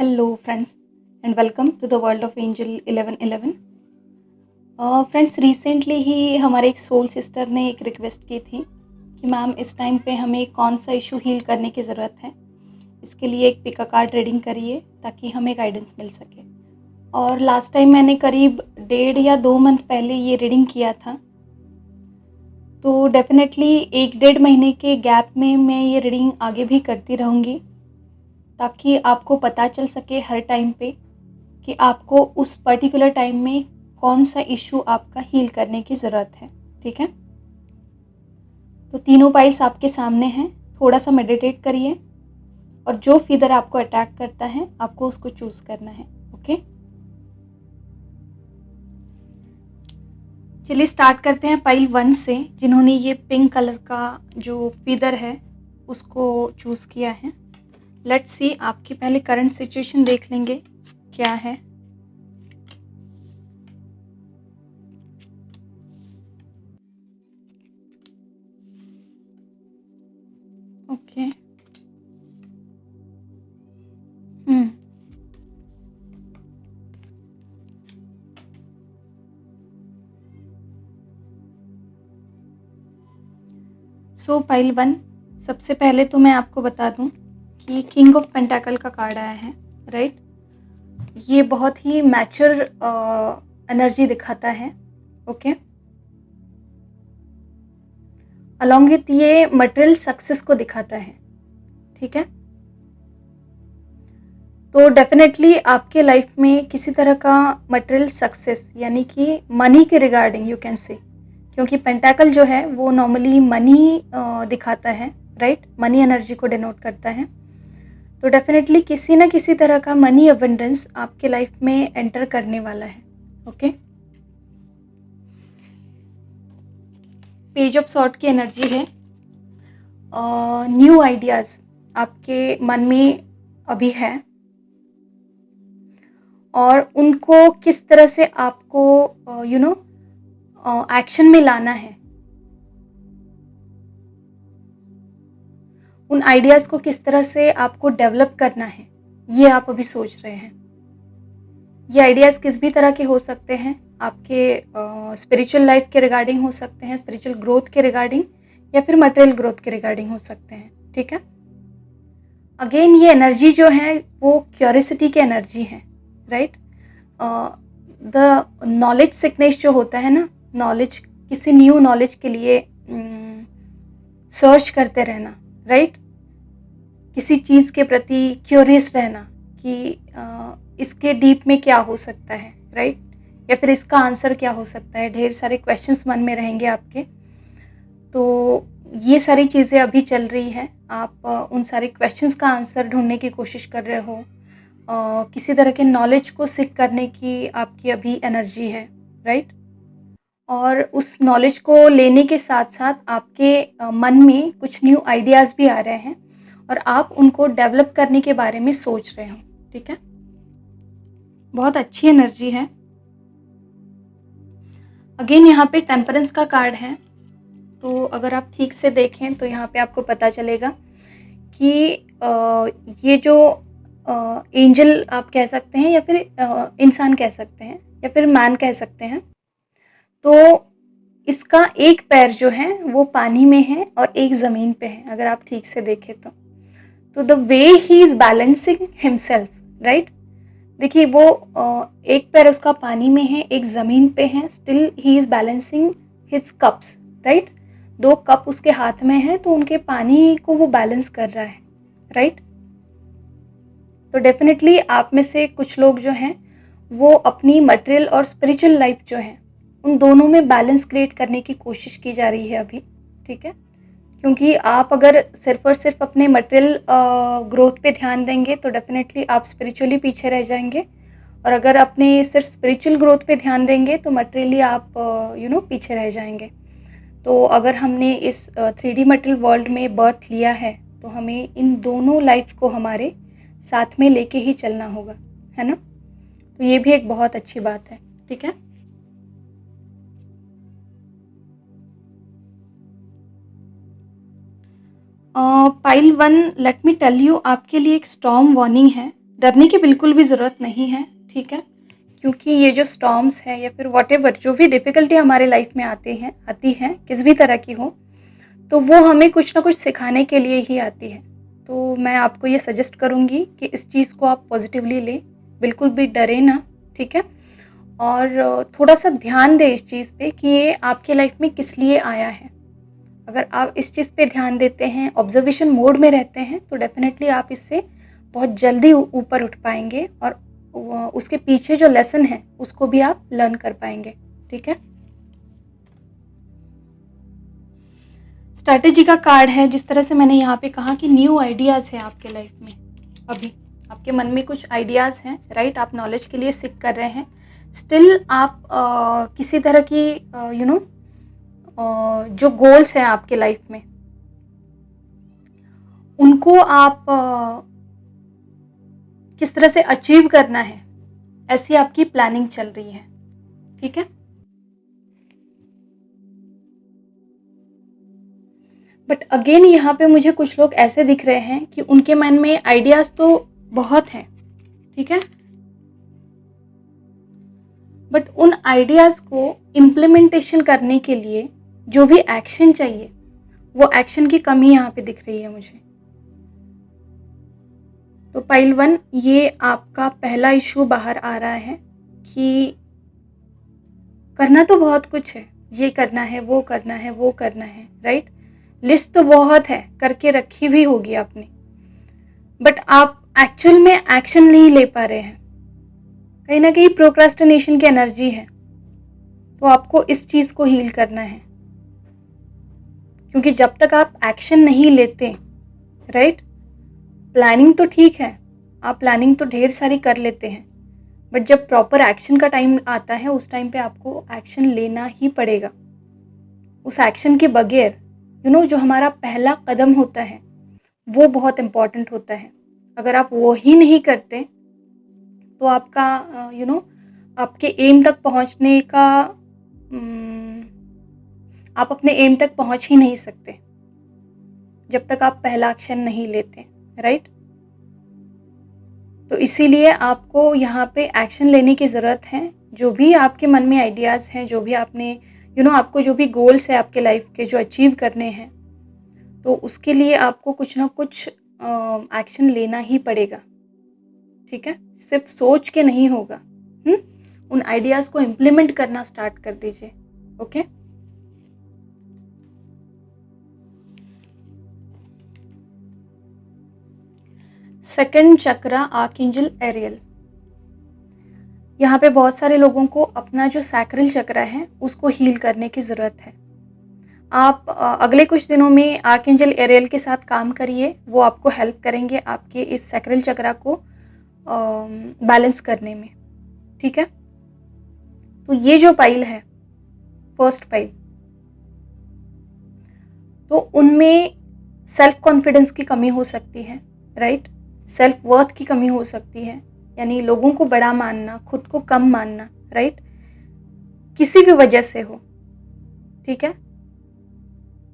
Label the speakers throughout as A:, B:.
A: Hello, friends, and welcome to the world of Angel 1111. Friends recently ही हमारे एक soul sister ने एक रिक्वेस्ट की थी कि मैम इस टाइम पे हमें कौन सा इशू हील करने की ज़रूरत है। इसके लिए एक पिका कार्ड रीडिंग करिए ताकि हमें गाइडेंस मिल सके। और लास्ट टाइम मैंने करीब 1.5 या 2 मंथ पहले ये रीडिंग किया था, तो डेफिनेटली 1-1.5 महीने के गैप में मैं ये रीडिंग आगे भी करती रहूँगी ताकि आपको पता चल सके हर टाइम पे कि आपको उस पर्टिकुलर टाइम में कौन सा इशू आपका हील करने की ज़रूरत है। ठीक है, तो तीनों पाइल्स आपके सामने हैं। थोड़ा सा मेडिटेट करिए और जो फिगर आपको अट्रैक्ट करता है आपको उसको चूज़ करना है। ओके, चलिए स्टार्ट करते हैं पाइल 1 से, जिन्होंने ये पिंक कलर का जो फिगर है उसको चूज़ किया है। लेट्स सी, आपकी पहले करंट सिचुएशन देख लेंगे क्या है। ओके, सो पाइल 1, सबसे पहले तो मैं आपको बता दूं कि किंग ऑफ पेंटाकल का कार्ड आया है, राइट। ये बहुत ही मैच्योर एनर्जी दिखाता है। ओके, अलॉन्ग विथ ये मटेरियल सक्सेस को दिखाता है। ठीक है, तो डेफिनेटली आपके लाइफ में किसी तरह का मटेरियल सक्सेस यानी कि मनी के रिगार्डिंग यू कैन से, क्योंकि पेंटाकल जो है वो नॉर्मली मनी दिखाता है, राइट। मनी एनर्जी को डिनोट करता है। तो डेफिनेटली किसी ना किसी तरह का मनी अबंडेंस आपके लाइफ में एंटर करने वाला है। ओके, पेज ऑफ सॉर्ट की एनर्जी है। न्यू आइडियाज़ आपके मन में अभी है और उनको किस तरह से आपको एक्शन में लाना है, उन आइडियाज़ को किस तरह से आपको डेवलप करना है, ये आप अभी सोच रहे हैं। ये आइडियाज़ किस भी तरह के हो सकते हैं, आपके स्पिरिचुअल लाइफ के रिगार्डिंग हो सकते हैं, स्पिरिचुअल ग्रोथ के रिगार्डिंग, या फिर मटेरियल ग्रोथ के रिगार्डिंग हो सकते हैं। ठीक है, अगेन ये एनर्जी जो है वो क्यूरियोसिटी की एनर्जी है, राइट। द नॉलेज सिकनेस जो होता है ना, नॉलेज, किसी न्यू नॉलेज के लिए सर्च करते रहना, राइट। किसी चीज़ के प्रति क्यूरियस रहना कि इसके डीप में क्या हो सकता है, राइट, या फिर इसका आंसर क्या हो सकता है। ढेर सारे क्वेश्चंस मन में रहेंगे आपके, तो ये सारी चीज़ें अभी चल रही है। आप उन सारे क्वेश्चंस का आंसर ढूंढने की कोशिश कर रहे हो। किसी तरह के नॉलेज को सीख करने की आपकी अभी एनर्जी है, राइट। और उस नॉलेज को लेने के साथ साथ आपके मन में कुछ न्यू आइडियाज़ भी आ रहे हैं और आप उनको डेवलप करने के बारे में सोच रहे हो। ठीक है, बहुत अच्छी एनर्जी है। अगेन यहाँ पे टेम्परेंस का कार्ड है, तो अगर आप ठीक से देखें तो यहाँ पे आपको पता चलेगा कि ये जो एंजल आप कह सकते हैं, या फिर इंसान कह सकते हैं, या फिर मैन कह सकते हैं, तो इसका एक पैर जो है वो पानी में है और एक ज़मीन पे है। अगर आप ठीक से देखें तो the way he is balancing himself, right. देखिए वो एक पैर उसका पानी में है, एक ज़मीन पे है, still he is balancing his cups, right. 2 cup उसके हाथ में है तो उनके पानी को वो बैलेंस कर रहा है, राइट। तो डेफिनेटली आप में से कुछ लोग जो हैं वो अपनी मटेरियल और स्पिरिचुअल लाइफ जो है उन दोनों में बैलेंस क्रिएट करने की कोशिश की जा रही है अभी। ठीक है, क्योंकि आप अगर सिर्फ और सिर्फ अपने मटेरियल ग्रोथ पे ध्यान देंगे तो डेफिनेटली आप स्पिरिचुअली पीछे रह जाएंगे, और अगर अपने सिर्फ स्पिरिचुअल ग्रोथ पे ध्यान देंगे तो मटेरियली आप पीछे रह जाएंगे। तो अगर हमने इस 3D मटेरियल वर्ल्ड में बर्थ लिया है तो हमें इन दोनों लाइफ को हमारे साथ में लेके ही चलना होगा, है ना। तो ये भी एक बहुत अच्छी बात है। ठीक है, pile 1, let me tell you, आपके लिए एक स्टॉर्म वार्निंग है डरने की बिल्कुल भी ज़रूरत नहीं है, ठीक है? क्योंकि ये जो स्टॉर्म्स है या फिर व्हाटएवर जो भी डिफ़िकल्टी हमारे लाइफ में आती हैं, किस भी तरह की हो, तो वो हमें कुछ ना कुछ सिखाने के लिए ही आती है। तो मैं आपको ये सजेस्ट करूँगी कि इस चीज़ को आप पॉज़िटिवली लें, बिल्कुल भी डरें ना, ठीक है? और थोड़ा-सा ध्यान दें इस चीज़ पे कि ये आपके लाइफ में किस लिए आया है। अगर आप इस चीज़ पे ध्यान देते हैं, ऑब्ज़र्वेशन मोड में रहते हैं, तो डेफ़िनेटली आप इससे बहुत जल्दी ऊपर उठ पाएँगे और उसके पीछे जो लेसन है, उसको भी आप लर्न कर पाएँगे, ठीक है? स्ट्रैटेजी का कार्ड है, जिस तरह से मैंने यहाँ पे कहा कि न्यू आइडियाज़ है आपके लाइफ में। अभी आपके मन में कुछ आइडियाज़ हैं, राइट? आप नॉलेज के लिए सीख कर रहे हैं। स्टिल आप किसी तरह की जो गोल्स हैं आपके लाइफ में, उनको आप किस तरह से अचीव करना है, ऐसी आपकी प्लानिंग चल रही है, ठीक है? बट अगेन यहाँ पे मुझे कुछ लोग ऐसे दिख रहे हैं कि उनके मन में आइडियाज़ तो बहुत हैं, ठीक है? बट उन आइडियाज़ को इम्प्लीमेंटेशन करने के लिए जो भी एक्शन चाहिए, वो एक्शन की कमी यहाँ पे दिख रही है मुझे। तो पाइल 1, ये आपका पहला इशू बाहर आ रहा है कि करना तो बहुत कुछ है, ये करना है, वो करना है, वो करना है, राइट? लिस्ट तो बहुत है, करके रखी भी होगी आपने, बट आप एक्चुअल में एक्शन नहीं ले पा रहे हैं। कहीं ना कहीं प्रोक्रास्टिनेशन की एनर्जी है, तो आपको इस चीज़ को हील करना है, क्योंकि जब तक आप एक्शन नहीं लेते, राइट? प्लानिंग तो ठीक है, आप प्लानिंग तो ढेर सारी कर लेते हैं, बट जब प्रॉपर एक्शन का टाइम आता है, उस टाइम पे आपको एक्शन लेना ही पड़ेगा। उस एक्शन के बगैर जो हमारा पहला कदम होता है, वो बहुत इम्पॉर्टेंट होता है। अगर आप वो ही नहीं करते, तो आपका आपके एम तक पहुंचने का आप अपने एम तक पहुंच ही नहीं सकते जब तक आप पहला एक्शन नहीं लेते, राइट? तो इसीलिए आपको यहाँ पे एक्शन लेने की ज़रूरत है। जो भी आपके मन में आइडियाज़ हैं, जो भी आपने आपको जो भी गोल्स है आपके लाइफ के जो अचीव करने हैं, तो उसके लिए आपको कुछ ना कुछ एक्शन लेना ही पड़ेगा, ठीक है? सिर्फ सोच के नहीं होगा। उन आइडियाज़ को इम्प्लीमेंट करना स्टार्ट कर दीजिए, ओके? सेकंड चक्रा, आर्कएंजल एरियल। यहाँ पे बहुत सारे लोगों को अपना जो सैक्रल चक्रा है उसको हील करने की ज़रूरत है। आप अगले कुछ दिनों में आर्कएंजल एरियल के साथ काम करिए, वो आपको हेल्प करेंगे आपके इस सैक्रल चक्रा को बैलेंस करने में, ठीक है? तो ये जो पाइल है, फर्स्ट पाइल, तो उनमें सेल्फ कॉन्फिडेंस की कमी हो सकती है, राइट? सेल्फ वर्थ की कमी हो सकती है, यानी लोगों को बड़ा मानना, खुद को कम मानना, राइट? किसी भी वजह से हो, ठीक है?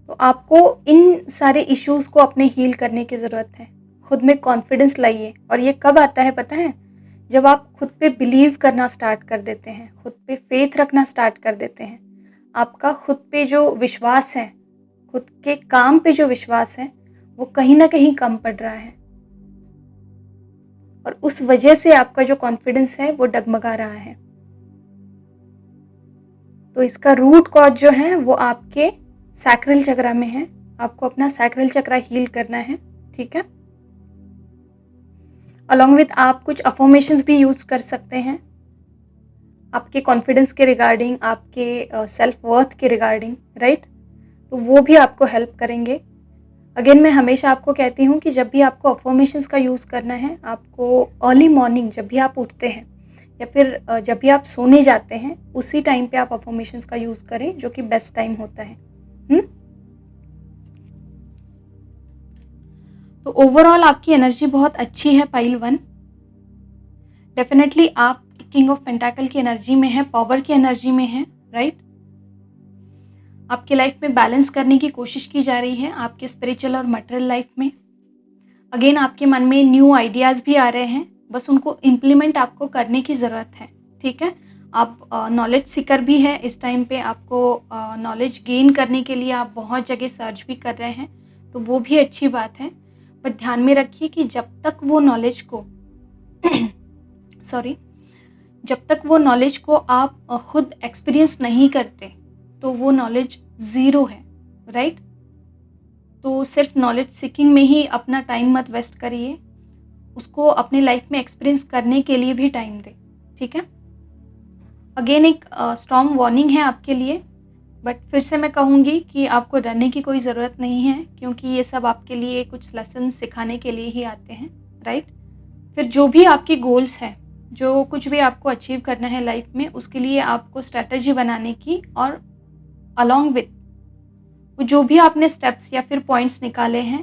A: तो आपको इन सारे इश्यूज़ को अपने हील करने की ज़रूरत है। खुद में कॉन्फिडेंस लाइए, और ये कब आता है पता है? जब आप खुद पे बिलीव करना स्टार्ट कर देते हैं, खुद पे फेथ रखना स्टार्ट कर देते हैं। आपका खुद पे जो विश्वास है, खुद के काम पे जो विश्वास है, वो कहीं ना कहीं कम पड़ रहा है, और उस वजह से आपका जो कॉन्फिडेंस है वो डगमगा रहा है। तो इसका रूट कॉज जो है वो आपके सैक्रल चक्रा में है। आपको अपना सैक्रल चक्रा हील करना है, ठीक है? अलॉन्ग विथ आप कुछ अफर्मेशंस भी यूज़ कर सकते हैं आपके कॉन्फिडेंस के रिगार्डिंग, आपके सेल्फ वर्थ के रिगार्डिंग, राइट? तो वो भी आपको हेल्प करेंगे। अगेन मैं हमेशा आपको कहती हूँ कि जब भी आपको अफर्मेशंस का यूज़ करना है, आपको अर्ली मॉर्निंग जब भी आप उठते हैं या फिर जब भी आप सोने जाते हैं, उसी टाइम पे आप अफर्मेशंस का यूज़ करें, जो कि बेस्ट टाइम होता है। तो ओवरऑल आपकी एनर्जी बहुत अच्छी है पाइल 1। डेफिनेटली आप किंग ऑफ पेंटाकल की एनर्जी में है, पावर की एनर्जी में है, राइट? आपके लाइफ में बैलेंस करने की कोशिश की जा रही है आपके स्पिरिचुअल और मटेरियल लाइफ में। अगेन आपके मन में न्यू आइडियाज़ भी आ रहे हैं, बस उनको इम्प्लीमेंट आपको करने की ज़रूरत है, ठीक है। आप नॉलेज सीकर भी है इस टाइम पे, आपको नॉलेज गेन करने के लिए आप बहुत जगह सर्च भी कर रहे हैं, तो वो भी अच्छी बात है। बट ध्यान में रखिए कि जब तक वो नॉलेज को सॉरी जब तक वो नॉलेज को आप खुद एक्सपीरियंस नहीं करते, तो वो नॉलेज ज़ीरो है, राइट। तो सिर्फ नॉलेज सीकिंग में ही अपना टाइम मत वेस्ट करिए, उसको अपनी लाइफ में एक्सपीरियंस करने के लिए भी टाइम दें, ठीक है। अगेन एक स्ट्रॉन्ग वार्निंग है आपके लिए, बट फिर से मैं कहूँगी कि आपको डरने की कोई ज़रूरत नहीं है, क्योंकि ये सब आपके लिए कुछ लेसन सिखाने के लिए ही आते हैं, राइट। फिर जो भी आपके गोल्स हैं, जो कुछ भी आपको अचीव करना है लाइफ में, उसके लिए आपको स्ट्रैटेजी बनाने की और अलॉन्ग विथ वो जो भी आपने स्टेप्स या फिर पॉइंट्स निकाले हैं,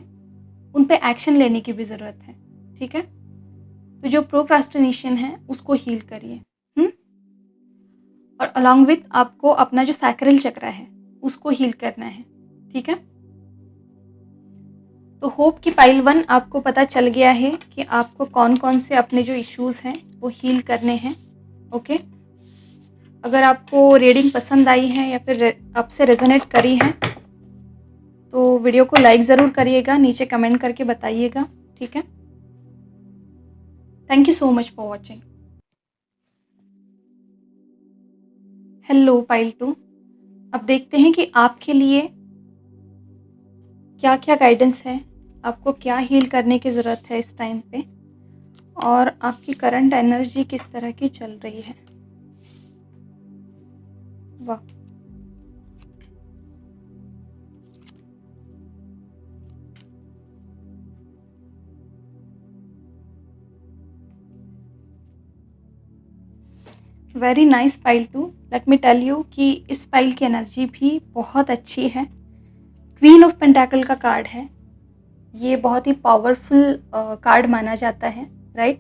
A: उन पे एक्शन लेने की भी ज़रूरत है, ठीक है। तो जो प्रोक्रास्टिनेशन है उसको हील करिए, और अलॉन्ग विथ आपको अपना जो सैक्रल चक्र है उसको हील करना है, ठीक है। तो होप कि पाइल 1 आपको पता चल गया है कि आपको कौन कौन से अपने जो इश्यूज़ हैं वो हील करने हैं, ओके। अगर आपको रीडिंग पसंद आई है या फिर आपसे रेजोनेट करी है, तो वीडियो को लाइक ज़रूर करिएगा, नीचे कमेंट करके बताइएगा, ठीक है। Thank you so much for watching. Hello pile 2, अब देखते हैं कि आपके लिए क्या क्या गाइडेंस है, आपको क्या हील करने की ज़रूरत है इस टाइम पे, और आपकी करंट एनर्जी किस तरह की चल रही है। वाह, very nice pile 2। Let me tell you कि इस पाइल की एनर्जी भी बहुत अच्छी है। क्वीन ऑफ पेंटाकल का कार्ड है, ये बहुत ही पावरफुल कार्ड माना जाता है, राइट।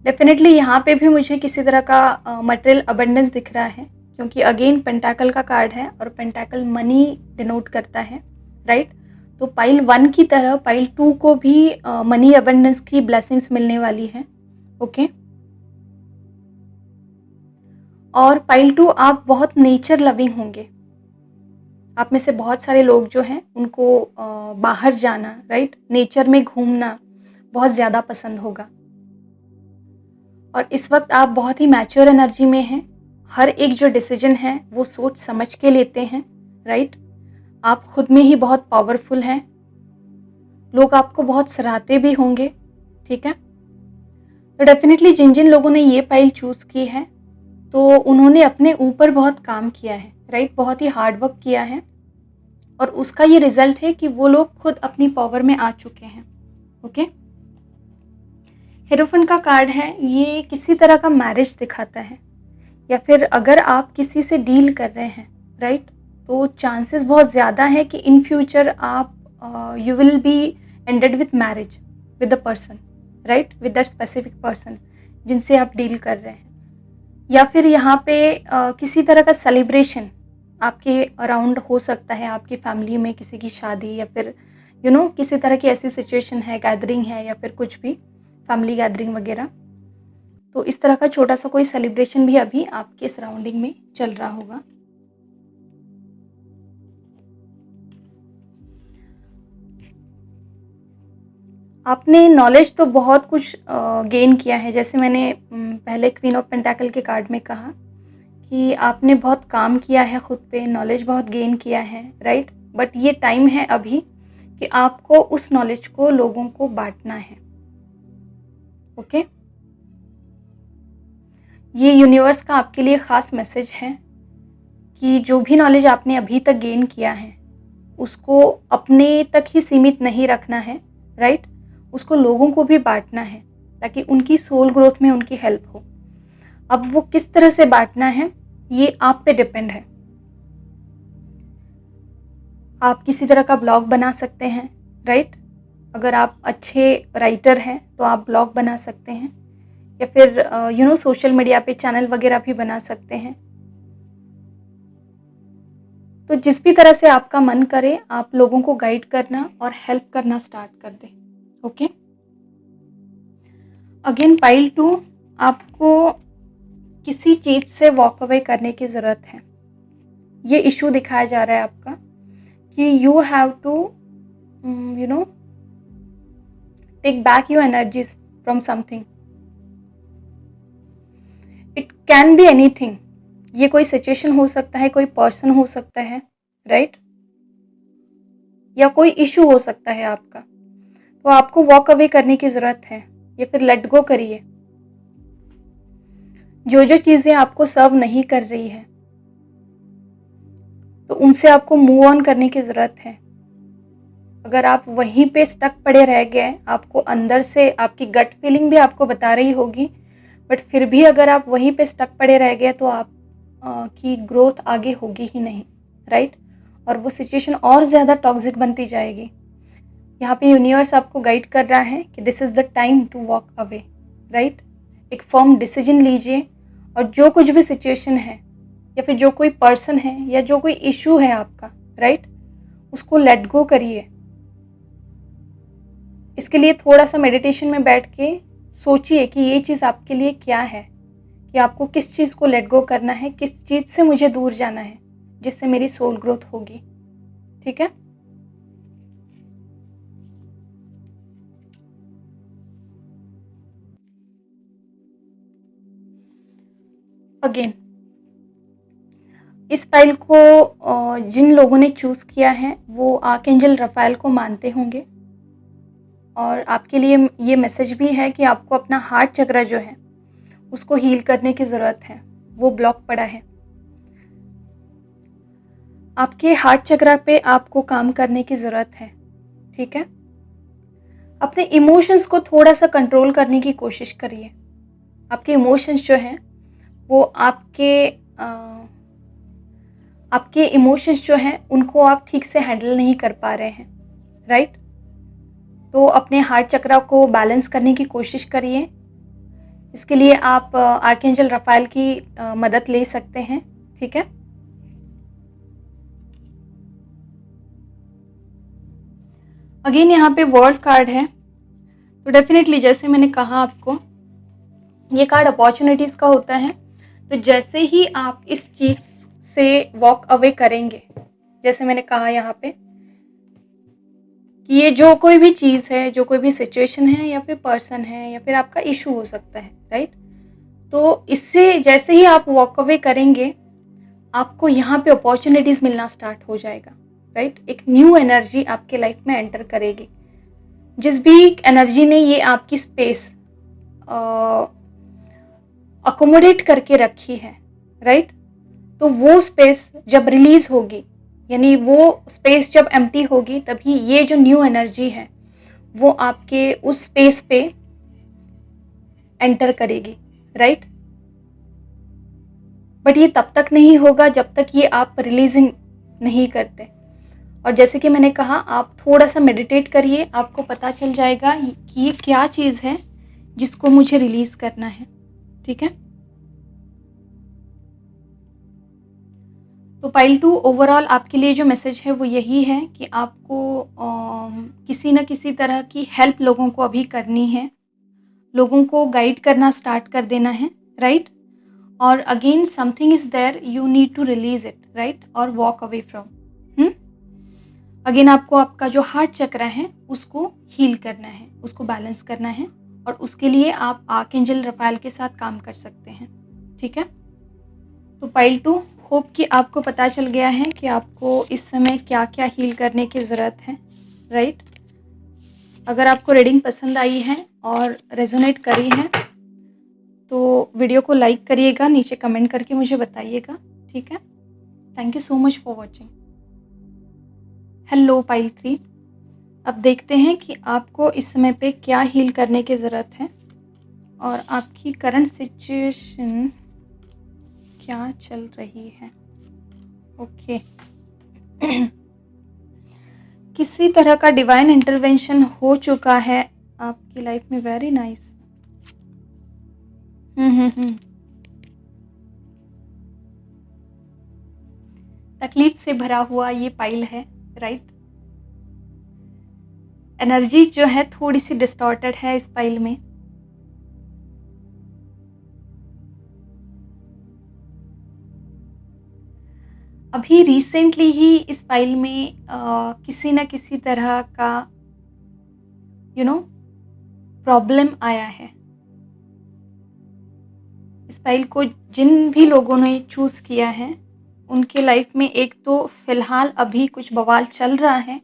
A: डेफिनेटली यहाँ पे भी मुझे किसी तरह का मटेरियल अबंडेंस दिख रहा है, क्योंकि अगेन पेंटाकल का कार्ड है और पेंटाकल मनी डिनोट करता है, राइट। तो पाइल 1 की तरह पाइल 2 को भी मनी अबंडेंस की ब्लेसिंग्स मिलने वाली है, ओके। और पाइल 2 आप बहुत नेचर लविंग होंगे। आप में से बहुत सारे लोग जो हैं उनको बाहर जाना, राइट, नेचर में घूमना बहुत ज़्यादा पसंद होगा। और इस वक्त आप बहुत ही मैच्योर एनर्जी में हैं। हर एक जो डिसीजन है वो सोच समझ के लेते हैं, राइट। आप खुद में ही बहुत पावरफुल हैं, लोग आपको बहुत सराहते भी होंगे, ठीक है। तो डेफिनेटली जिन जिन लोगों ने ये पाइल चूज़ की है, तो उन्होंने अपने ऊपर बहुत काम किया है, राइट, बहुत ही हार्ड वर्क किया है, और उसका ये रिजल्ट है कि वो लोग खुद अपनी पावर में आ चुके हैं, ओके। हेरोफेंट का कार्ड है, ये किसी तरह का मैरिज दिखाता है, या फिर अगर आप किसी से डील कर रहे हैं, राइट, तो चांसेस बहुत ज़्यादा है कि इन फ्यूचर आप you will be ended with marriage with the person, right, with that specific person जिनसे आप डील कर रहे हैं। या फिर यहाँ पे किसी तरह का सेलिब्रेशन आपके अराउंड हो सकता है, आपकी फैमिली में किसी की शादी, या फिर किसी तरह की ऐसी सिचुएशन है, गैदरिंग है, या फिर कुछ भी फैमिली गैदरिंग वगैरह। तो इस तरह का छोटा सा कोई सेलिब्रेशन भी अभी आपके सराउंडिंग में चल रहा होगा। आपने नॉलेज तो बहुत कुछ गेन किया है, जैसे मैंने पहले क्वीन ऑफ पेंटाकल के कार्ड में कहा कि आपने बहुत काम किया है खुद पे, नॉलेज बहुत गेन किया है, राइट। बट ये टाइम है अभी कि आपको उस नॉलेज को लोगों को बांटना है, ओके। ये यूनिवर्स का आपके लिए ख़ास मैसेज है कि जो भी नॉलेज आपने अभी तक गेन किया है उसको अपने तक ही सीमित नहीं रखना है, राइट, उसको लोगों को भी बांटना है ताकि उनकी सोल ग्रोथ में उनकी हेल्प हो। अब वो किस तरह से बांटना है ये आप पे डिपेंड है। आप किसी तरह का ब्लॉग बना सकते हैं, राइट, अगर आप अच्छे राइटर हैं तो आप ब्लॉग बना सकते हैं, या फिर सोशल मीडिया पे चैनल वगैरह भी बना सकते हैं। तो जिस भी तरह से आपका मन करे आप लोगों को गाइड करना और हेल्प करना स्टार्ट कर दें, ओके। अगेन पाइल 2, आपको किसी चीज़ से वॉक अवे करने की ज़रूरत है। ये इशू दिखाया जा रहा है आपका कि you have to take back your energies from something. It can be anything. ये कोई सिचुएशन हो सकता है, कोई पर्सन हो सकता है, राइट? या कोई इशू हो सकता है आपका। तो आपको वॉक अवे करने की ज़रूरत है या फिर लेट गो करिए। जो जो चीज़ें आपको सर्व नहीं कर रही है तो उनसे आपको मूव ऑन करने की ज़रूरत है। अगर आप वहीं पे स्टक पड़े रह गए, आपको अंदर से आपकी गट फीलिंग भी आपको बता रही होगी, बट फिर भी अगर आप वहीं पे स्टक पड़े रह गए तो आप की ग्रोथ आगे होगी ही नहीं, राइट? और वो सिचुएशन और ज़्यादा टॉक्सिक बनती जाएगी। यहाँ पे यूनिवर्स आपको गाइड कर रहा है कि this is the time to walk away, right? एक फर्म डिसीजन लीजिए और जो कुछ भी सिचुएशन है या फिर जो कोई पर्सन है या जो कोई इशू है आपका, राइट, उसको लेट गो करिए। इसके लिए थोड़ा सा मेडिटेशन में बैठ के सोचिए कि ये चीज़ आपके लिए क्या है, कि आपको किस चीज़ को लेट गो करना है, किस चीज़ से मुझे दूर जाना है जिससे मेरी सोल ग्रोथ होगी। ठीक है? अगेन इस फाइल को जिन लोगों ने चूज़ किया है वो आर्कएंजल रफाएल को मानते होंगे, और आपके लिए ये मैसेज भी है कि आपको अपना हार्ट चक्र जो है उसको हील करने की ज़रूरत है। वो ब्लॉक पड़ा है। आपके हार्ट चक्र पे आपको काम करने की ज़रूरत है। ठीक है? अपने इमोशंस को थोड़ा सा कंट्रोल करने की कोशिश करिए। आपके इमोशंस जो हैं वो आपके इमोशंस जो हैं उनको आप ठीक से हैंडल नहीं कर पा रहे हैं, राइट? तो अपने हार्ट चक्र को बैलेंस करने की कोशिश करिए। इसके लिए आप आर्कएंजल रफाएल की मदद ले सकते हैं। ठीक है? अगेन यहाँ पे वर्ल्ड कार्ड है, तो डेफिनेटली जैसे मैंने कहा आपको, ये कार्ड अपॉर्चुनिटीज़ का होता है। तो जैसे ही आप इस चीज़ से वॉक अवे करेंगे, जैसे मैंने कहा यहाँ पे कि ये जो कोई भी चीज़ है, जो कोई भी सिचुएशन है या फिर पर्सन है या फिर आपका इशू हो सकता है, राइट? तो इससे जैसे ही आप वॉक अवे करेंगे, आपको यहाँ पे अपॉर्चुनिटीज़ मिलना स्टार्ट हो जाएगा, राइट? एक न्यू एनर्जी आपके लाइफ में एंटर करेगी। जिस भी एनर्जी ने ये आपकी स्पेस अकोमोडेट करके रखी है, राइट, तो वो स्पेस जब रिलीज होगी, यानी वो स्पेस जब एम्प्टी होगी, तभी ये जो न्यू एनर्जी है वो आपके उस स्पेस पे एंटर करेगी, राइट? बट ये तब तक नहीं होगा जब तक ये आप रिलीजिंग नहीं करते। और जैसे कि मैंने कहा, आप थोड़ा सा मेडिटेट करिए, आपको पता चल जाएगा कि ये क्या चीज़ है जिसको मुझे रिलीज़ करना है। ठीक है? तो पाइल 2 ओवरऑल आपके लिए जो मैसेज है वो यही है कि आपको किसी न किसी तरह की हेल्प लोगों को अभी करनी है, लोगों को गाइड करना स्टार्ट कर देना है, राइट? और again something is there, you need to release it, right? और वॉक अवे फ्रॉम। अगेन आपको आपका जो हार्ट चक्र है उसको हील करना है, उसको बैलेंस करना है, और उसके लिए आप आर्कएंजल रफाएल के साथ काम कर सकते हैं। ठीक है? तो पाइल 2, होप कि आपको पता चल गया है कि आपको इस समय क्या क्या हील करने की ज़रूरत है, राइट? अगर आपको रीडिंग पसंद आई है और रेजोनेट करी है तो वीडियो को लाइक करिएगा, नीचे कमेंट करके मुझे बताइएगा। ठीक है? Thank you so much for watching. Hello pile 3, अब देखते हैं कि आपको इस समय पे क्या हील करने की ज़रूरत है और आपकी करंट सिचुएशन क्या चल रही है। ओके किसी तरह का डिवाइन इंटरवेंशन हो चुका है आपकी लाइफ में। Very nice. तकलीफ से भरा हुआ ये पाइल है, राइट? एनर्जी जो है थोड़ी सी डिस्टॉर्टेड है इस पाइल में, अभी रिसेंटली ही इस फाइल में किसी न किसी तरह का यू नो प्रॉब्लम आया है। इस फाइल को जिन भी लोगों ने चूज़ किया है, उनके लाइफ में एक तो फ़िलहाल अभी कुछ बवाल चल रहा है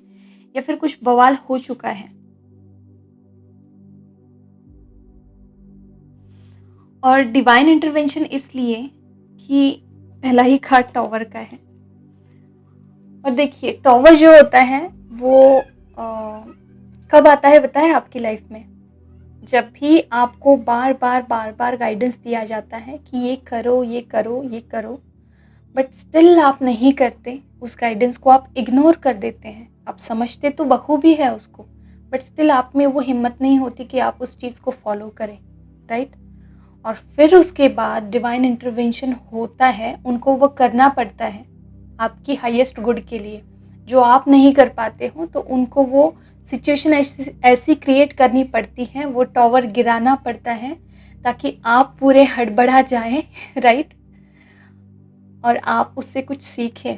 A: या फिर कुछ बवाल हो चुका है। और डिवाइन इंटरवेंशन इसलिए कि पहला ही कार्ड टॉवर का है। और देखिए टॉवर जो होता है वो कब आता है पता है आपकी लाइफ में? जब भी आपको बार-बार गाइडेंस दिया जाता है कि ये करो, ये करो, ये करो, बट स्टिल आप नहीं करते, उस गाइडेंस को आप इग्नोर कर देते हैं। आप समझते तो बखूबी है उसको, बट स्टिल आप में वो हिम्मत नहीं होती कि आप उस चीज़ को फॉलो करें, राइट? और फिर उसके बाद डिवाइन इंटरवेंशन होता है, उनको वो करना पड़ता है आपकी हाईएस्ट गुड के लिए। जो आप नहीं कर पाते हो तो उनको वो सिचुएशन ऐसी क्रिएट करनी पड़ती है, वो टॉवर गिराना पड़ता है ताकि आप पूरे हड़बड़ा जाएं राइट, और आप उससे कुछ सीखें।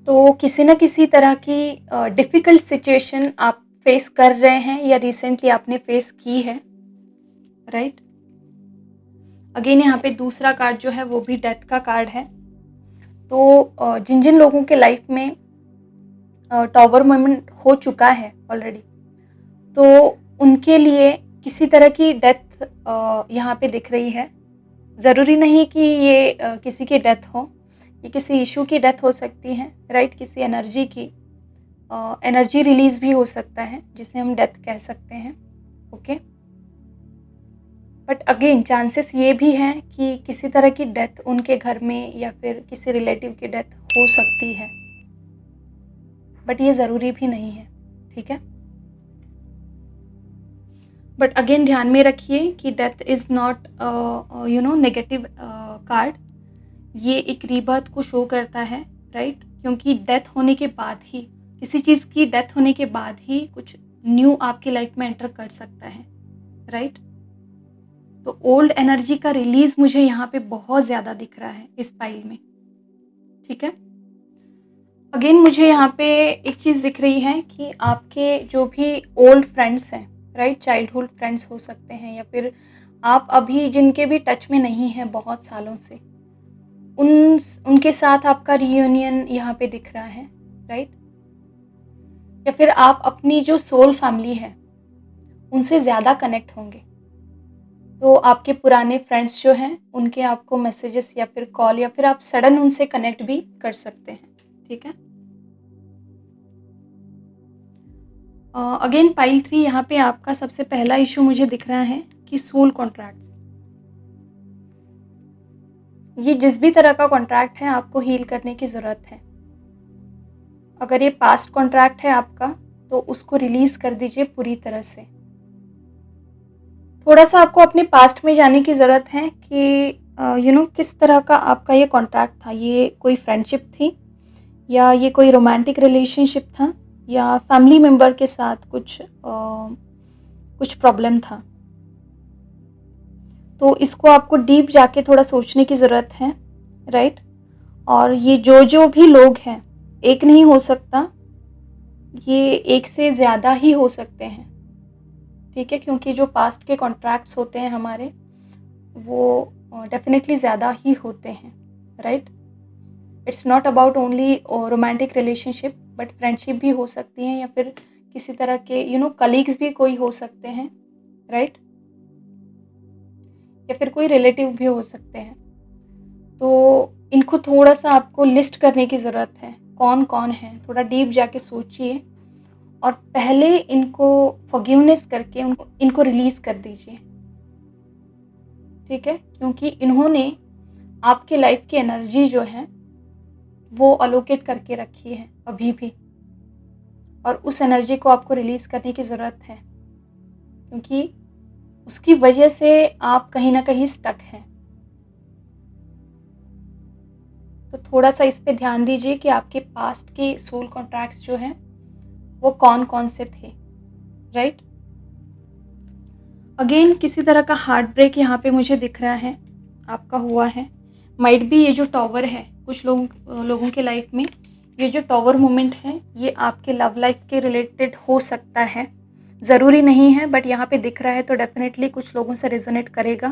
A: तो किसी न किसी तरह की डिफ़िकल्ट सिचुएशन आप फेस कर रहे हैं या रिसेंटली आपने फेस की है, राइट? अगेन यहाँ पे दूसरा कार्ड जो है वो भी डेथ का कार्ड है। तो जिन जिन लोगों के लाइफ में टॉवर मोमेंट हो चुका है ऑलरेडी, तो उनके लिए किसी तरह की डेथ यहाँ पे दिख रही है। ज़रूरी नहीं कि ये किसी की डेथ हो, ये किसी इशू की डेथ हो सकती है, राइट? किसी एनर्जी की एनर्जी रिलीज़ भी हो सकता है, जिसे हम डेथ कह सकते हैं, ओके? बट अगेन चांसेस ये भी हैं कि किसी तरह की डेथ उनके घर में या फिर किसी रिलेटिव की डेथ हो सकती है, बट ये ज़रूरी भी नहीं है, ठीक है? बट अगेन ध्यान में रखिए कि death is not negative card. ये एक रीबर्थ को शो करता है, राइट? क्योंकि डेथ होने के बाद ही, किसी चीज़ की डेथ होने के बाद ही कुछ न्यू आपकी लाइफ में एंटर कर सकता है, राइट? तो ओल्ड एनर्जी का रिलीज़ मुझे यहाँ पे बहुत ज़्यादा दिख रहा है इस फाइल में, ठीक है? अगेन मुझे यहाँ पे एक चीज़ दिख रही है कि आपके जो भी ओल्ड फ्रेंड्स हैं, राइट? चाइल्डहुड फ्रेंड्स हो सकते हैं या फिर आप अभी जिनके भी टच में नहीं हैं बहुत सालों से, उनके साथ आपका रियूनियन यहाँ पे दिख रहा है, राइट? या फिर आप अपनी जो सोल फैमिली है, उनसे ज़्यादा कनेक्ट होंगे। तो आपके पुराने फ्रेंड्स जो हैं, उनके आपको मैसेजेस या फिर कॉल या फिर आप सडन उनसे कनेक्ट भी कर सकते हैं, ठीक है? अगेन पाइल 3 यहाँ पे आपका सबसे पहला इशू मुझे दिख रहा है कि सोल कॉन्ट्रैक्ट्स। ये जिस भी तरह का कॉन्ट्रैक्ट है, आपको हील करने की ज़रूरत है। अगर ये पास्ट कॉन्ट्रैक्ट है आपका, तो उसको रिलीज़ कर दीजिए पूरी तरह से। थोड़ा-सा आपको अपने पास्ट में जाने की ज़रूरत है कि किस तरह का आपका ये कॉन्ट्रैक्ट था। ये कोई फ्रेंडशिप थी या ये कोई रोमांटिक रिलेशनशिप था या फैमिली मेंबर के साथ कुछ प्रॉब्लम था। तो इसको आपको डीप जाके थोड़ा सोचने की ज़रूरत है, राइट? और ये जो भी लोग हैं, एक नहीं हो सकता, ये एक से ज़्यादा ही हो सकते हैं, ठीक है? क्योंकि जो पास्ट के कॉन्ट्रैक्ट्स होते हैं हमारे, वो डेफ़िनेटली ज़्यादा ही होते हैं, right? It's not about only romantic relationship, but friendship भी हो सकती हैं या फिर किसी तरह के कलीग्स भी कोई हो सकते हैं, राइट? या फिर कोई रिलेटिव भी हो सकते हैं। तो इनको थोड़ा-सा आपको लिस्ट करने की ज़रूरत है, कौन-कौन है? थोड़ा डीप जाके सोचिए और पहले इनको फ़ॉरगिवनेस करके इनको रिलीज़ कर दीजिए, ठीक है? क्योंकि इन्होंने आपकी लाइफ़ की एनर्जी जो है, वो अलोकेट करके रखी है अभी भी, और उस एनर्जी को आपको रिलीज़ करने की ज़रूरत है, क्योंकि उसकी वजह से आप कहीं न कहीं स्टक हैं। तो थोड़ा-सा इस पे ध्यान दीजिए कि आपके पास्ट के सोल कॉन्ट्रैक्ट्स जो हैं, वो कौन-कौन से थे, राइट? अगेन किसी तरह का हार्ट ब्रेक यहाँ पे मुझे दिख रहा है, आपका हुआ है। माइट बी ये जो टॉवर है कुछ लोगों के लाइफ में, ये जो टॉवर मोमेंट है ये आपके लव लाइफ के रिलेटेड हो सकता है, ज़रूरी नहीं है, बट यहाँ पे दिख रहा है तो डेफिनेटली कुछ लोगों से रेजोनेट करेगा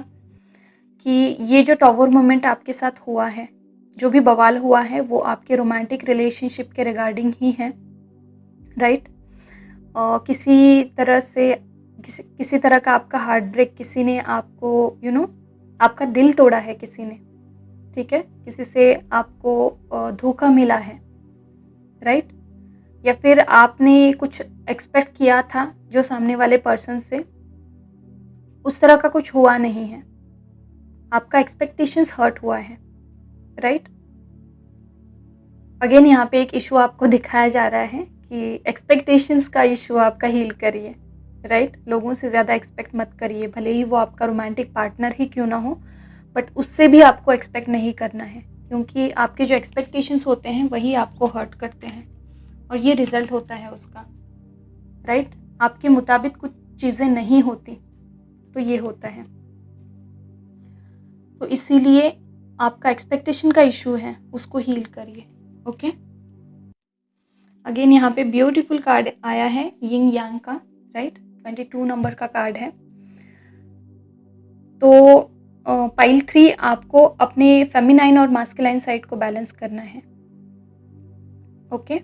A: कि ये जो टॉवर मोमेंट आपके साथ हुआ है, जो भी बवाल हुआ है वो आपके रोमांटिक रिलेशनशिप के रिगार्डिंग ही है, राइट। किसी तरह से किसी तरह का आपका हार्ट ब्रेक, किसी ने आपको आपका दिल तोड़ा है किसी ने, ठीक है, किसी से आपको धोखा मिला है, राइट। या फिर आपने कुछ एक्सपेक्ट किया था जो सामने वाले पर्सन से, उस तरह का कुछ हुआ नहीं है, आपका एक्सपेक्टेशंस हर्ट हुआ है, राइट। अगेन यहाँ पे एक इशू आपको दिखाया जा रहा है कि एक्सपेक्टेशंस का इशू आपका हील करिए, राइट। लोगों से ज़्यादा एक्सपेक्ट मत करिए, भले ही वो आपका रोमांटिक पार्टनर ही क्यों ना हो, बट उससे भी आपको एक्सपेक्ट नहीं करना है, क्योंकि आपके जो एक्सपेक्टेशंस होते हैं वही आपको हर्ट करते हैं और ये रिज़ल्ट होता है उसका, राइट। आपके मुताबिक कुछ चीज़ें नहीं होती तो ये होता है, तो इसीलिए आपका एक्सपेक्टेशन का इशू है, उसको हील करिए, ओके। अगेन यहाँ पे ब्यूटीफुल कार्ड आया है यिंग यांग का, राइट। 22 नंबर का कार्ड है। तो पाइल 3 आपको अपने फेमिनाइन और मास्कुलाइन साइड को बैलेंस करना है, ओके।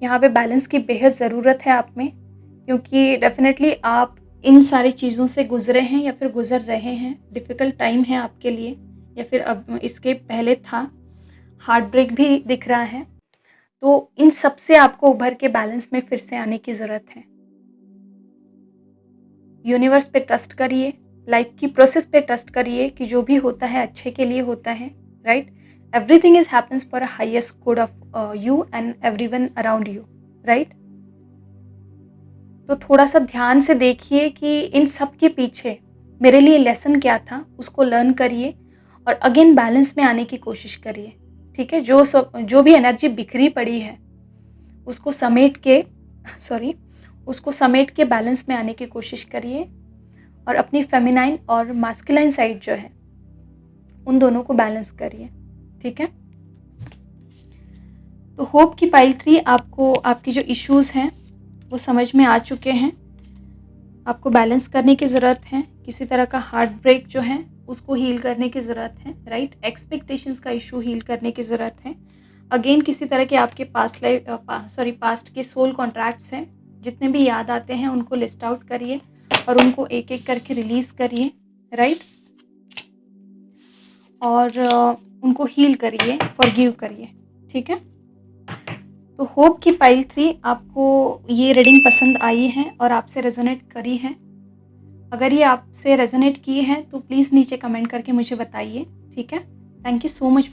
A: यहाँ पे बैलेंस की बेहद ज़रूरत है आप में, क्योंकि डेफिनेटली आप इन सारी चीज़ों से गुजरे हैं या फिर गुजर रहे हैं, डिफ़िकल्ट टाइम है आपके लिए, या फिर अब इसके पहले था, हार्ट ब्रेक भी दिख रहा है, तो इन सब से आपको उभर के बैलेंस में फिर से आने की ज़रूरत है। यूनिवर्स पे ट्रस्ट करिए, लाइफ की प्रोसेस पे ट्रस्ट करिए कि जो भी होता है अच्छे के लिए होता है, right. Everything is happens for a highest good of you and everyone around you, right. तो थोड़ा सा ध्यान से देखिए कि इन सब के पीछे मेरे लिए लेसन क्या था, उसको लर्न करिए और अगेन बैलेंस में आने की कोशिश करिए, ठीक है। जो भी एनर्जी बिखरी पड़ी है उसको समेट के बैलेंस में आने की कोशिश करिए और अपनी फेमिनाइन और मास्कुलाइन साइड जो है उन दोनों को बैलेंस करिए, ठीक है। तो होप कि पाइल 3 आपको आपकी जो इश्यूज़ हैं वो समझ में आ चुके हैं। आपको बैलेंस करने की ज़रूरत है, किसी तरह का हार्ट ब्रेक जो है उसको हील करने की ज़रूरत है, राइट। एक्सपेक्टेशंस का इशू हील करने की ज़रूरत है। अगेन किसी तरह के आपके पास्ट के सोल कॉन्ट्रैक्ट्स हैं, जितने भी याद आते हैं उनको लिस्ट आउट करिए और उनको एक एक करके रिलीज़ करिए, राइट। और उनको हील करिए, फॉरगिव करिए, ठीक है। तो होप कि पाइल 3 आपको ये रीडिंग पसंद आई है और आपसे रेजोनेट करी है। अगर ये आपसे रेजोनेट की है तो प्लीज़ नीचे कमेंट करके मुझे बताइए, ठीक है। Thank you so much.